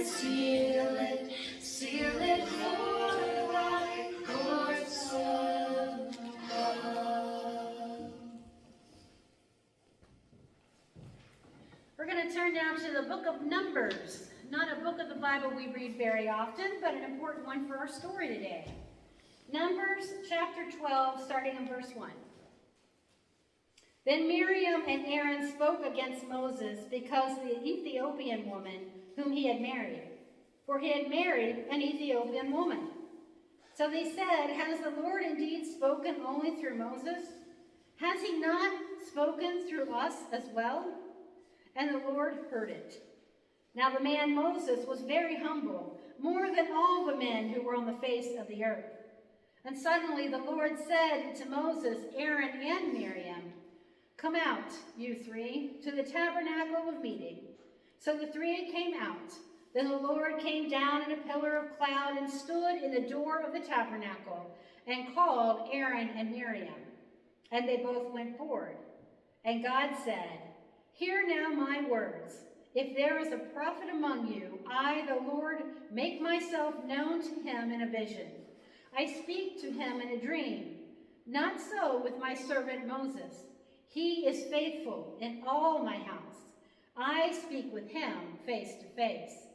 Seal it for thy courts above. We're going to turn now to the book of Numbers. Not a book of the Bible we read very often, but an important one for our story today. Numbers chapter 12, starting in verse 1. Then Miriam and Aaron spoke against Moses because the Ethiopian woman whom he had married, for he had married an Ethiopian woman. So they said, has the Lord indeed spoken only through Moses? Has he not spoken through us as well? And the Lord heard it. Now the man Moses was very humble, more than all the men who were on the face of the earth. And suddenly the Lord said to Moses, Aaron, and Miriam, come out, you three, to the tabernacle of meeting. So the three came out. Then the Lord came down in a pillar of cloud and stood in the door of the tabernacle and called Aaron and Miriam. And they both went forward. And God said, hear now my words. If there is a prophet among you, I, the Lord, make myself known to him in a vision. I speak to him in a dream. Not so with my servant Moses. He is faithful in all my house. I speak with him face to face,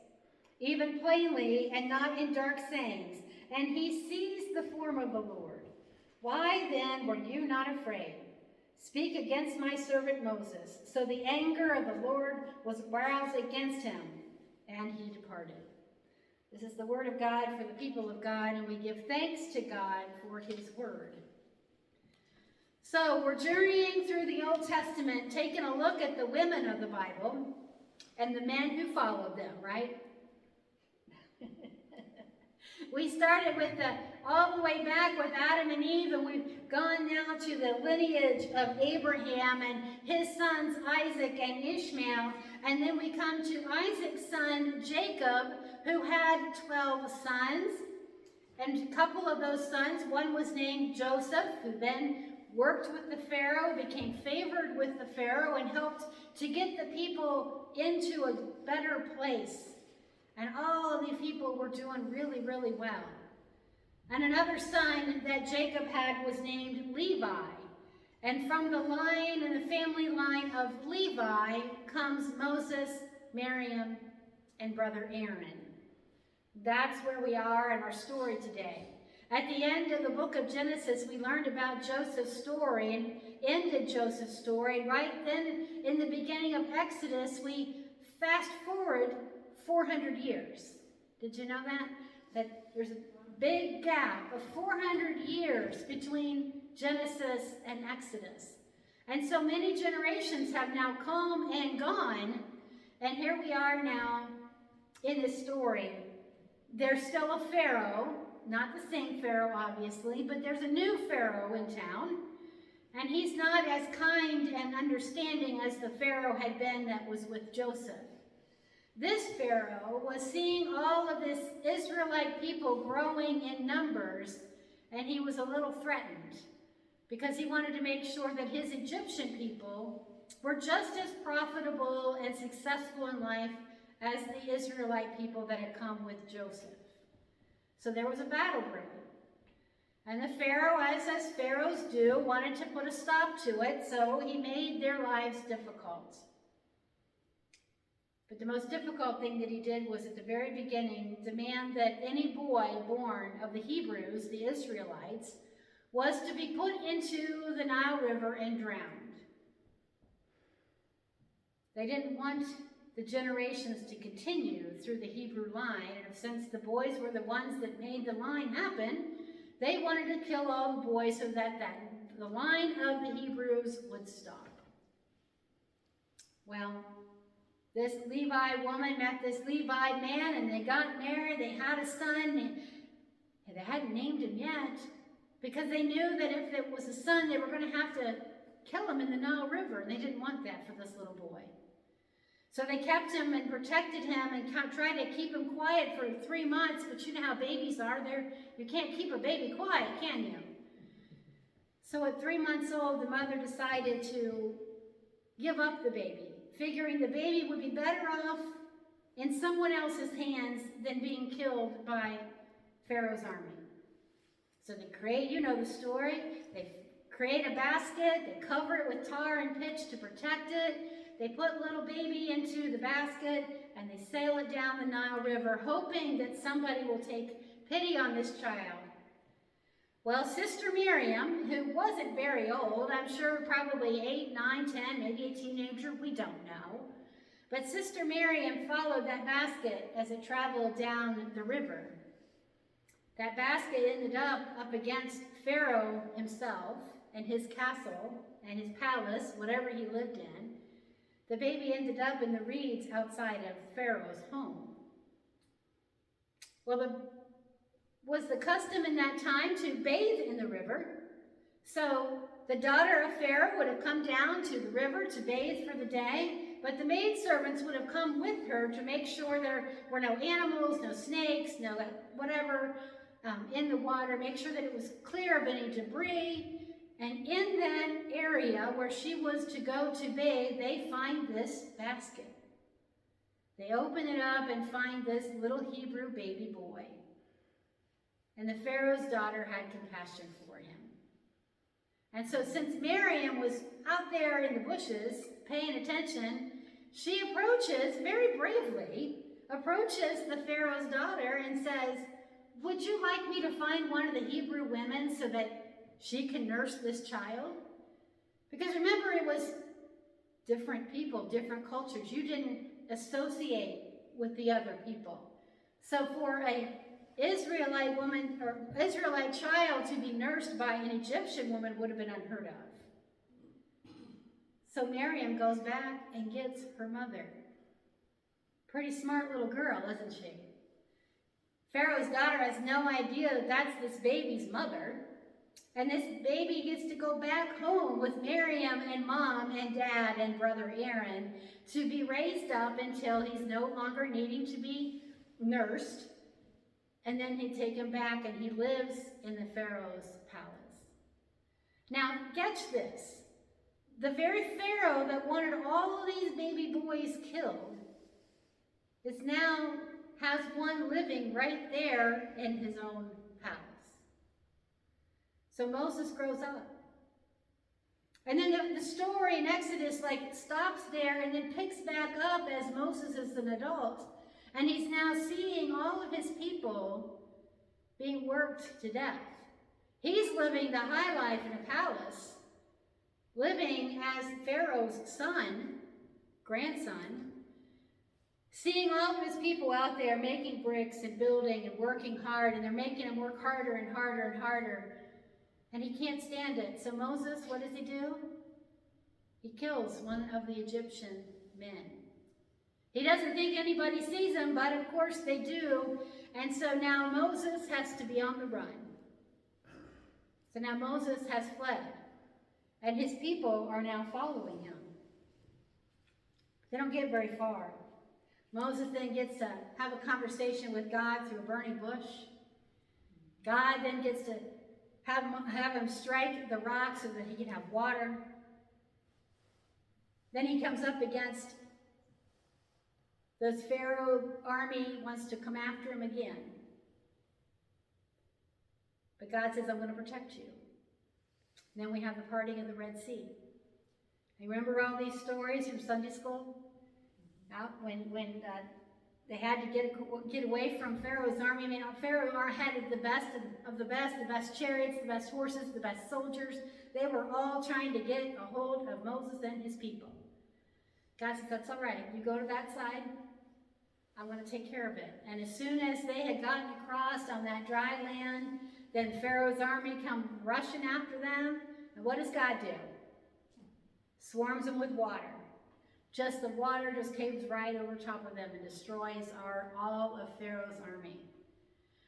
even plainly and not in dark sayings, and he sees the form of the Lord. Why then were you not afraid? Speak against my servant Moses. So the anger of the Lord was roused against him, and he departed. This is the word of God for the people of God, and we give thanks to God for his word. So we're journeying through the Old Testament, taking a look at the women of the Bible and the men who followed them, right? We started with all the way back with Adam and Eve, and we've gone now to the lineage of Abraham and his sons Isaac and Ishmael, and then we come to Isaac's son Jacob, who had 12 sons, and a couple of those sons, one was named Joseph, who then worked with the Pharaoh, became favored with the Pharaoh, and helped to get the people into a better place. And all of these people were doing really, really well. And another son that Jacob had was named Levi. And from the line and the family line of Levi comes Moses, Miriam, and brother Aaron. That's where we are in our story today. At the end of the book of Genesis, we learned about Joseph's story and ended Joseph's story. Right then, in the beginning of Exodus, we fast forward 400 years. Did you know that? That there's a big gap of 400 years between Genesis and Exodus. And so many generations have now come and gone, and here we are now in this story. There's still a Pharaoh, not the same Pharaoh, obviously, but there's a new Pharaoh in town, and he's not as kind and understanding as the Pharaoh had been that was with Joseph. This Pharaoh was seeing all of this Israelite people growing in numbers, and he was a little threatened because he wanted to make sure that his Egyptian people were just as profitable and successful in life as the Israelite people that had come with Joseph. So there was a battle brewing. And the Pharaoh, as pharaohs do, wanted to put a stop to it, so he made their lives difficult. But the most difficult thing that he did was at the very beginning demand that any boy born of the Hebrews, the Israelites, was to be put into the Nile River and drowned. They didn't want the generations to continue through the Hebrew line, and since the boys were the ones that made the line happen, they wanted to kill all the boys so that the line of the Hebrews would stop. Well, this Levi woman met this Levi man, and they got married. They had a son, and they hadn't named him yet because they knew that if it was a son, they were going to have to kill him in the Nile River, and they didn't want that for this little boy. So they kept him and protected him and tried to keep him quiet for 3 months, but you know how babies are. You can't keep a baby quiet, can you? So at 3 months old, the mother decided to give up the baby, figuring the baby would be better off in someone else's hands than being killed by Pharaoh's army. So they create, you know the story, they create a basket, they cover it with tar and pitch to protect it, they put little baby into the basket, and they sail it down the Nile River, hoping that somebody will take pity on this child. Well, Sister Miriam, who wasn't very old, I'm sure probably 8, 9, 10, maybe a teenager, we don't know. But Sister Miriam followed that basket as it traveled down the river. That basket ended up against Pharaoh himself and his castle and his palace, whatever he lived in. The baby ended up in the reeds outside of Pharaoh's home. Well, was the custom in that time to bathe in the river. So the daughter of Pharaoh would have come down to the river to bathe for the day, but the maidservants would have come with her to make sure there were no animals, no snakes, no whatever in the water, make sure that it was clear of any debris. And in that area where she was to go to bathe, they find this basket. They open it up and find this little Hebrew baby boy. And the Pharaoh's daughter had compassion for him. And so since Miriam was out there in the bushes paying attention, she approaches, very bravely, approaches the Pharaoh's daughter and says, "Would you like me to find one of the Hebrew women so that she can nurse this child?" Because remember, it was different people, different cultures. You didn't associate with the other people. So for an Israelite woman or Israelite child to be nursed by an Egyptian woman would have been unheard of. So Miriam goes back and gets her mother. Pretty smart little girl, isn't she? Pharaoh's daughter has no idea that that's this baby's mother. And this baby gets to go back home with Miriam and mom and dad and brother Aaron to be raised up until he's no longer needing to be nursed. And then they take him back and he lives in the Pharaoh's palace. Now, catch this. The very Pharaoh that wanted all of these baby boys killed is now has one living right there in his own palace. So Moses grows up. And then the story in Exodus stops there and then picks back up as Moses is an adult. And he's now seeing all of his people being worked to death. He's living the high life in a palace, living as Pharaoh's grandson, seeing all of his people out there making bricks and building and working hard, and they're making him work harder and harder and harder. And he can't stand it. So Moses, what does he do? He kills one of the Egyptian men. He doesn't think anybody sees him, but of course they do. And so now Moses has to be on the run. So now Moses has fled. And his people are now following him. They don't get very far. Moses then gets to have a conversation with God through a burning bush. God then gets to have him strike the rock so that he can have water. Then he comes up against this Pharaoh army, wants to come after him again. But God says, "I'm going to protect you." And then we have the parting of the Red Sea. You remember all these stories from Sunday school? When they had to get away from Pharaoh's army. I mean, Pharaoh had the best of the best chariots, the best horses, the best soldiers. They were all trying to get a hold of Moses and his people. God said, "That's all right. You go to that side. I'm going to take care of it." And as soon as they had gotten across on that dry land, then Pharaoh's army come rushing after them. And what does God do? Swarms them with water. The water just caves right over top of them and destroys all of Pharaoh's army.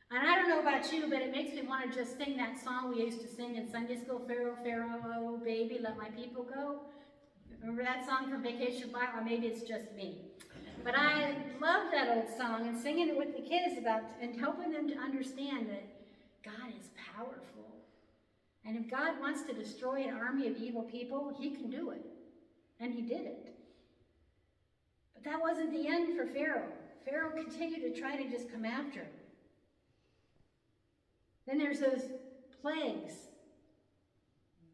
And I don't know about you, but it makes me want to just sing that song we used to sing in Sunday school, "Pharaoh, Pharaoh, oh baby, let my people go." Remember that song from Vacation Bible? Or maybe it's just me. But I love that old song and singing it with the kids and helping them to understand that God is powerful. And if God wants to destroy an army of evil people, he can do it. And he did it. But that wasn't the end for Pharaoh. Pharaoh continued to try to just come after him. Then there's those plagues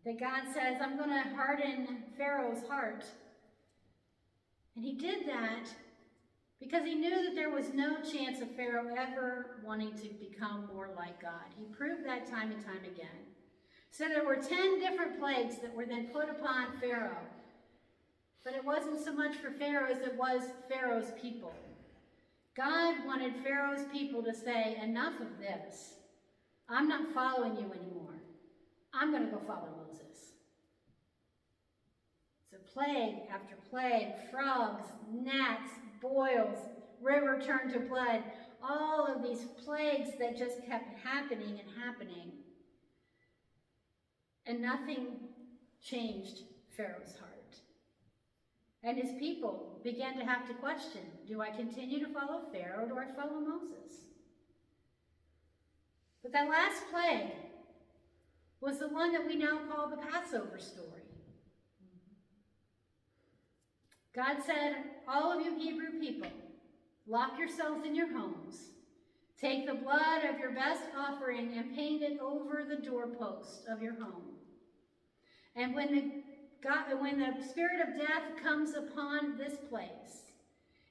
that God says, I'm going to harden Pharaoh's heart. And he did that because he knew that there was no chance of Pharaoh ever wanting to become more like God. He proved that time and time again. So there were 10 different plagues that were then put upon Pharaoh. But it wasn't so much for Pharaoh as it was Pharaoh's people. God wanted Pharaoh's people to say, enough of this. I'm not following you anymore. I'm going to go follow Moses. So plague after plague, frogs, gnats, boils, river turned to blood, all of these plagues that just kept happening and happening. And nothing changed Pharaoh's heart. And his people began to have to question, do I continue to follow Pharaoh or do I follow Moses? But that last plague was the one that we now call the Passover story. God said, all of you Hebrew people, lock yourselves in your homes. Take the blood of your best offering and paint it over the doorpost of your home. And when the spirit of death comes upon this place,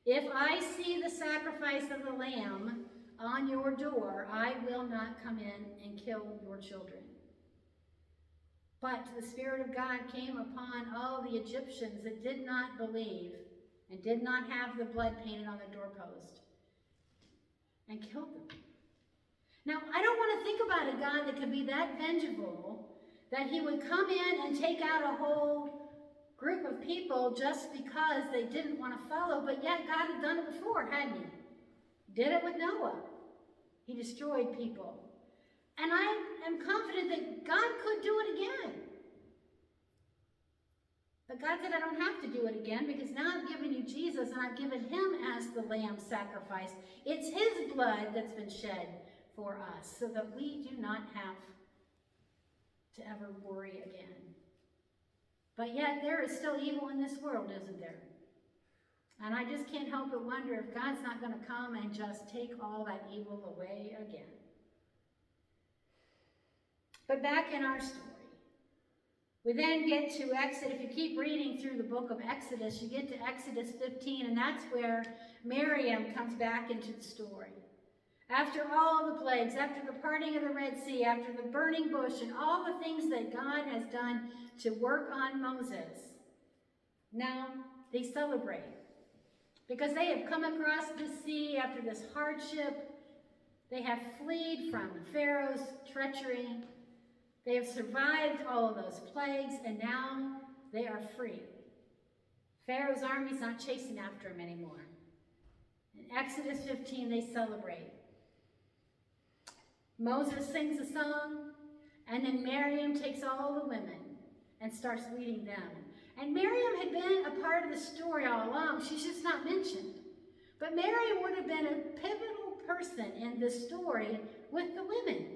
if I see the sacrifice of the lamb on your door, I will not come in and kill your children. But the Spirit of God came upon all the Egyptians that did not believe and did not have the blood painted on the doorpost and killed them. Now, I don't want to think about a God that could be that vengeful that he would come in and take out a whole group of people just because they didn't want to follow, but yet God had done it before, hadn't he? Did it with Noah. He destroyed people. And I am confident that God could do it again. But God said, I don't have to do it again because now I've given you Jesus and I've given him as the lamb sacrifice. It's his blood that's been shed for us so that we do not have to ever worry again. But yet there is still evil in this world, isn't there? And I just can't help but wonder if God's not going to come and just take all that evil away again. But back in our story, we then get to Exodus. If you keep reading through the book of Exodus, you get to Exodus 15, and that's where Miriam comes back into the story. After all the plagues, after the parting of the Red Sea, after the burning bush, and all the things that God has done to work on Moses, now they celebrate. Because they have come across the sea after this hardship. They have fled from Pharaoh's treachery. They have survived all of those plagues, and now they are free. Pharaoh's army's not chasing after them anymore. In Exodus 15, they celebrate. Moses sings a song, and then Miriam takes all the women and starts leading them. And Miriam had been a part of the story all along. She's just not mentioned. But Miriam would have been a pivotal person in this story with the women.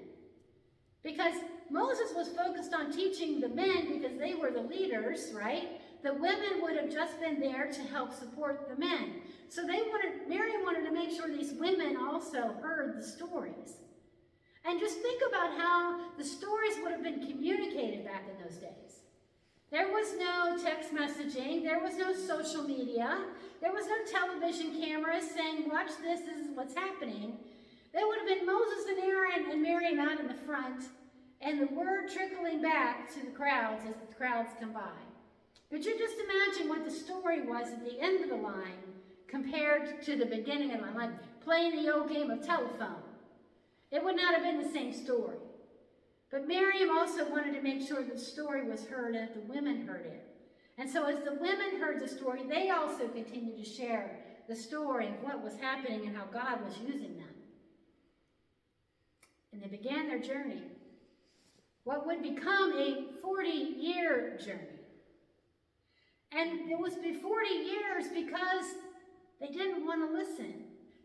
Because Moses was focused on teaching the men because they were the leaders, right? The women would have just been there to help support the men. So Miriam wanted to make sure these women also heard the stories. And just think about how the stories would have been communicated back in those days. There was no text messaging. There was no social media. There was no television cameras saying, watch this is what's happening. There would have been Moses and Aaron and Miriam out in the front, and the word trickling back to the crowds as the crowds come by. Could you just imagine what the story was at the end of the line compared to the beginning of the line, like playing the old game of telephone? It would not have been the same story. But Miriam also wanted to make sure the story was heard and that the women heard it. And so as the women heard the story, they also continued to share the story of what was happening and how God was using them. And they began their journey. What would become a 40-year journey. And it was 40 years because they didn't want to listen.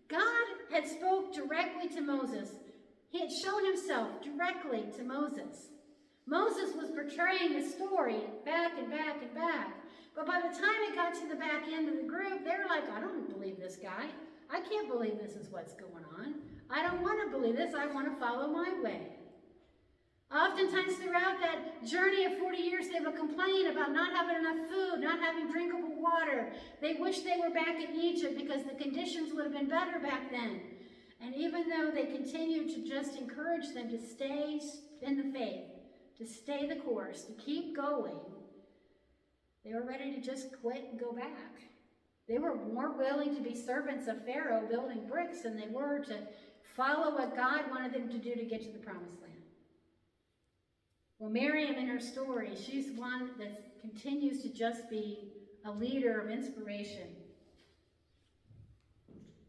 God had spoke directly to Moses. He had shown himself directly to Moses. Moses was portraying the story back and back and back. But by the time it got to the back end of the group, they were like, I don't believe this guy. I can't believe this is what's going on. I don't want to believe this. I want to follow my way. Oftentimes throughout that journey of 40 years, they would complain about not having enough food, not having drinkable water. They wish they were back in Egypt because the conditions would have been better back then. And even though they continued to just encourage them to stay in the faith, to stay the course, to keep going, they were ready to just quit and go back. They were more willing to be servants of Pharaoh building bricks than they were to follow what God wanted them to do to get to the promised land. Well, Miriam in her story, she's one that continues to just be a leader of inspiration.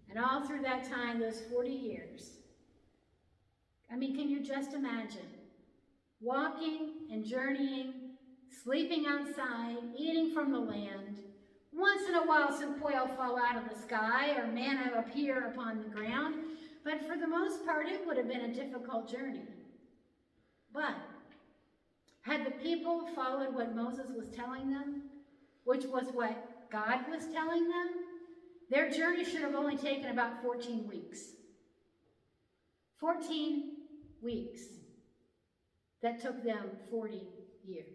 And all through that time, those 40 years, I mean, can you just imagine walking and journeying, sleeping outside, eating from the land. Once in a while, some quail fall out of the sky or manna appear upon the ground. But for the most part, it would have been a difficult journey. But had the people followed what Moses was telling them, which was what God was telling them, their journey should have only taken about 14 weeks. 14 weeks that took them 40 years.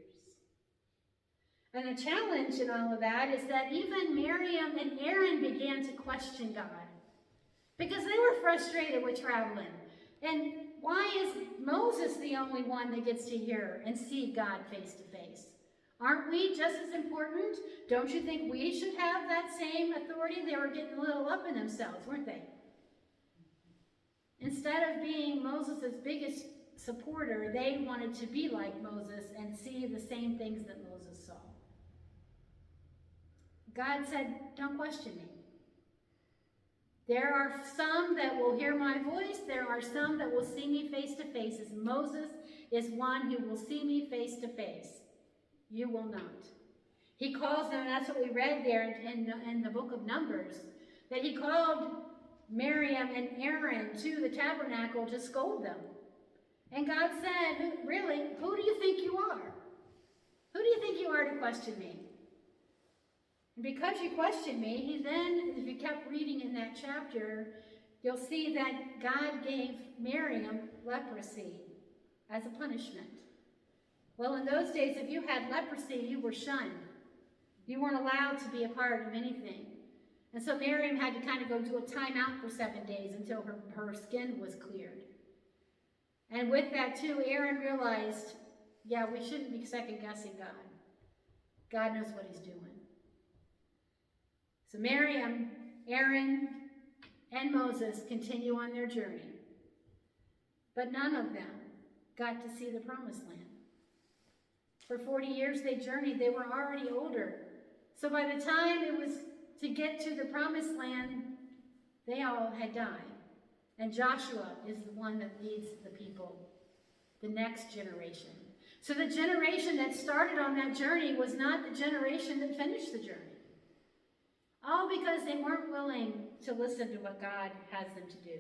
And the challenge in all of that is that even Miriam and Aaron began to question God because they were frustrated with traveling. And why is Moses the only one that gets to hear and see God face to face? Aren't we just as important? Don't you think we should have that same authority? They were getting a little up in themselves, weren't they? Instead of being Moses' biggest supporter, they wanted to be like Moses and see the same things that Moses saw. God said, don't question me. There are some that will hear my voice. There are some that will see me face to face. As Moses is one who will see me face to face. You will not. He calls them, and that's what we read there in the book of Numbers, that he called Miriam and Aaron to the tabernacle to scold them. And God said, really, who do you think you are? Who do you think you are to question me? And because you questioned me, he then, if you kept reading in that chapter, you'll see that God gave Miriam leprosy as a punishment. Well, in those days, if you had leprosy, you were shunned. You weren't allowed to be a part of anything. And so Miriam had to kind of go do a timeout for 7 days until her skin was cleared. And with that, too, Aaron realized, yeah, we shouldn't be second-guessing God. God knows what he's doing. So Miriam, Aaron, and Moses continue on their journey. But none of them got to see the promised land. For 40 years they journeyed. They were already older. So by the time it was to get to the promised land, they all had died. And Joshua is the one that leads the people, the next generation. So the generation that started on that journey was not the generation that finished the journey. All because they weren't willing to listen to what God has them to do.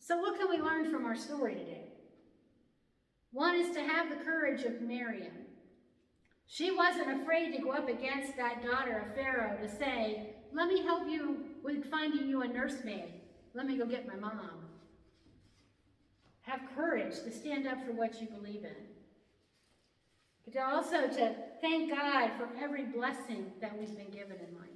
So what can we learn from our story today? One is to have the courage of Miriam. She wasn't afraid to go up against that daughter of Pharaoh to say, let me help you with finding you a nursemaid. Let me go get my mom. Have courage to stand up for what you believe in. But also to thank God for every blessing that we've been given in life.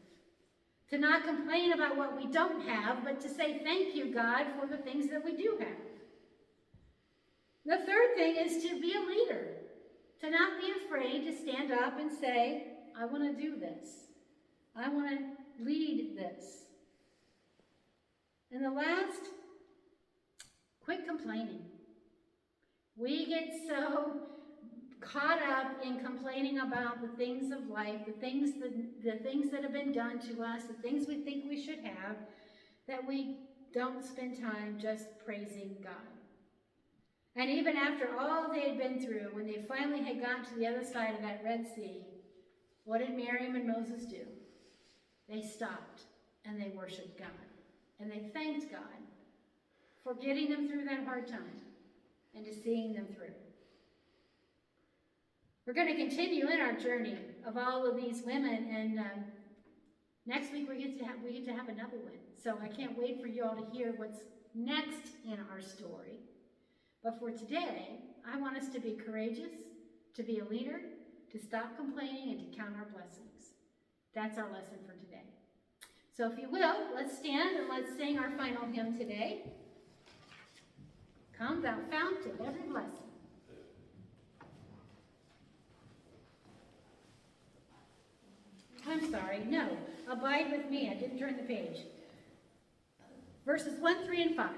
To not complain about what we don't have, but to say thank you, God, for the things that we do have. The third thing is to be a leader. To not be afraid to stand up and say, I want to do this. I want to lead this. And the last, quit complaining. We get so caught up in complaining about the things of life, the things that have been done to us, the things we think we should have, that we don't spend time just praising God. And even after all they had been through, when they finally had gotten to the other side of that Red Sea, what did Miriam and Moses do? They stopped and they worshiped God. And they thanked God for getting them through that hard time and to seeing them through. We're going to continue in our journey of all of these women, and Next week we get to have another one. So I can't wait for you all to hear what's next in our story. But for today, I want us to be courageous, to be a leader, to stop complaining, and to count our blessings. That's our lesson for today. So if you will, let's stand and let's sing our final hymn today. Come thou fount of every blessing. I'm sorry, no. Abide with me. I didn't turn the page. Verses 1, 3, and 5.